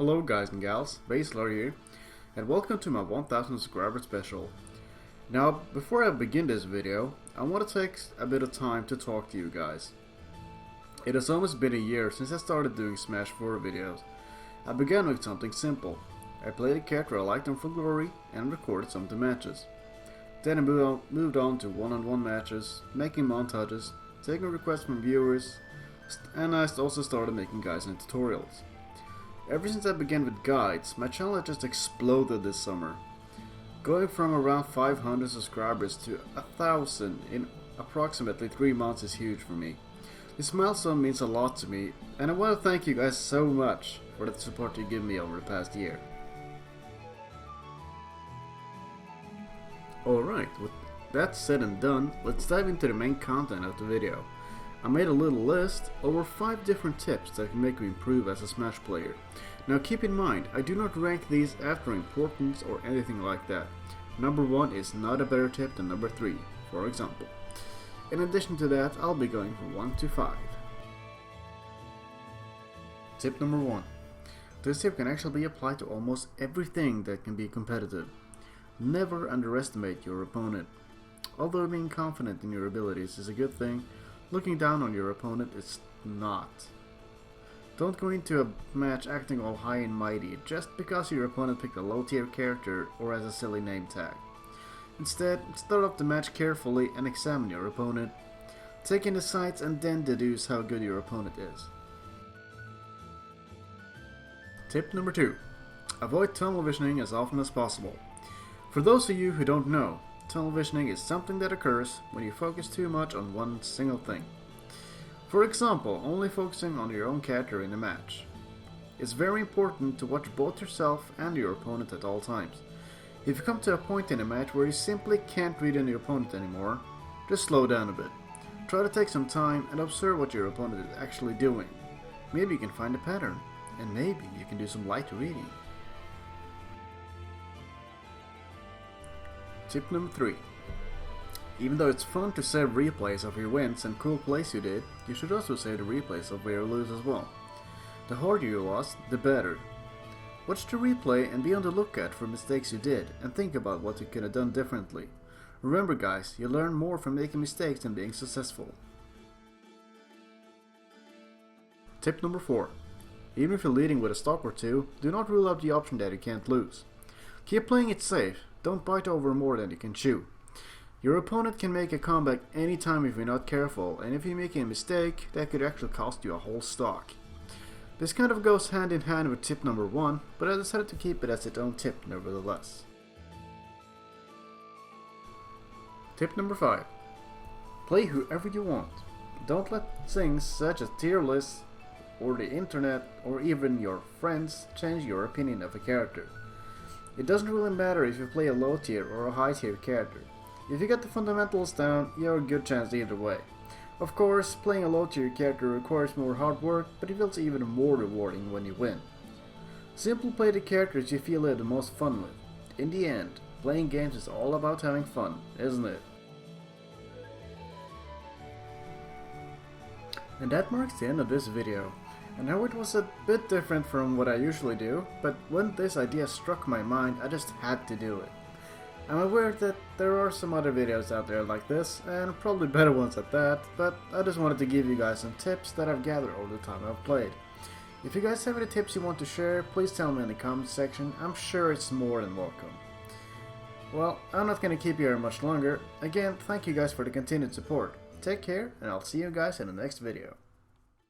Hello guys and gals, Baselar here, and welcome to my 1000 subscriber special. Now, before I begin this video, I want to take a bit of time to talk to you guys. It has almost been a year since I started doing Smash 4 videos. I began with something simple. I played a character I liked in full glory and recorded some of the matches. Then I moved on to one-on-one matches, making montages, taking requests from viewers, and I also started making guides and tutorials. Ever since I began with guides, my channel has just exploded this summer. Going from around 500 subscribers to 1000 in approximately 3 months is huge for me. This milestone means a lot to me, and I want to thank you guys so much for the support you give me over the past year. Alright, with that said and done, let's dive into the main content of the video. I made a little list over 5 different tips that can make you improve as a Smash player. Now keep in mind, I do not rank these after importance or anything like that. Number 1 is not a better tip than number 3, for example. In addition to that, I'll be going from 1 to 5. Tip number 1. This tip can actually be applied to almost everything that can be competitive. Never underestimate your opponent. Although being confident in your abilities is a good thing, looking down on your opponent is not. Don't go into a match acting all high and mighty just because your opponent picked a low tier character or has a silly name tag. Instead, start off the match carefully and examine your opponent. Take in the sights and then deduce how good your opponent is. Tip number 2. Avoid tunnel visioning as often as possible. For those of you who don't know, tunnel visioning is something that occurs when you focus too much on one single thing. For example, only focusing on your own character in a match. It's very important to watch both yourself and your opponent at all times. If you come to a point in a match where you simply can't read your opponent anymore, just slow down a bit. Try to take some time and observe what your opponent is actually doing. Maybe you can find a pattern, and maybe you can do some light reading. Tip number 3. Even though it's fun to save replays of your wins and cool plays you did, you should also save the replays of where you lose as well. The harder you lost, the better. Watch the replay and be on the lookout for mistakes you did, and think about what you could have done differently. Remember guys, you learn more from making mistakes than being successful. Tip number 4. Even if you're leading with a stock or two, do not rule out the option that you can't lose. Keep playing it safe. Don't bite over more than you can chew. Your opponent can make a comeback anytime if you're not careful, and if you make a mistake, that could actually cost you a whole stock. This kind of goes hand in hand with tip number 1, but I decided to keep it as its own tip nevertheless. Tip number 5. Play whoever you want. Don't let things such as tier lists, or the internet, or even your friends change your opinion of a character. It doesn't really matter if you play a low tier or a high tier character. If you get the fundamentals down, you have a good chance either way. Of course, playing a low tier character requires more hard work, but it feels even more rewarding when you win. Simply play the characters you feel you have the most fun with. In the end, playing games is all about having fun, isn't it? And that marks the end of this video. I know it was a bit different from what I usually do, but when this idea struck my mind, I just had to do it. I'm aware that there are some other videos out there like this, and probably better ones at that, but I just wanted to give you guys some tips that I've gathered over the time I've played. If you guys have any tips you want to share, please tell me in the comments section. I'm sure it's more than welcome. Well, I'm not going to keep you here much longer. Again, thank you guys for the continued support. Take care, and I'll see you guys in the next video.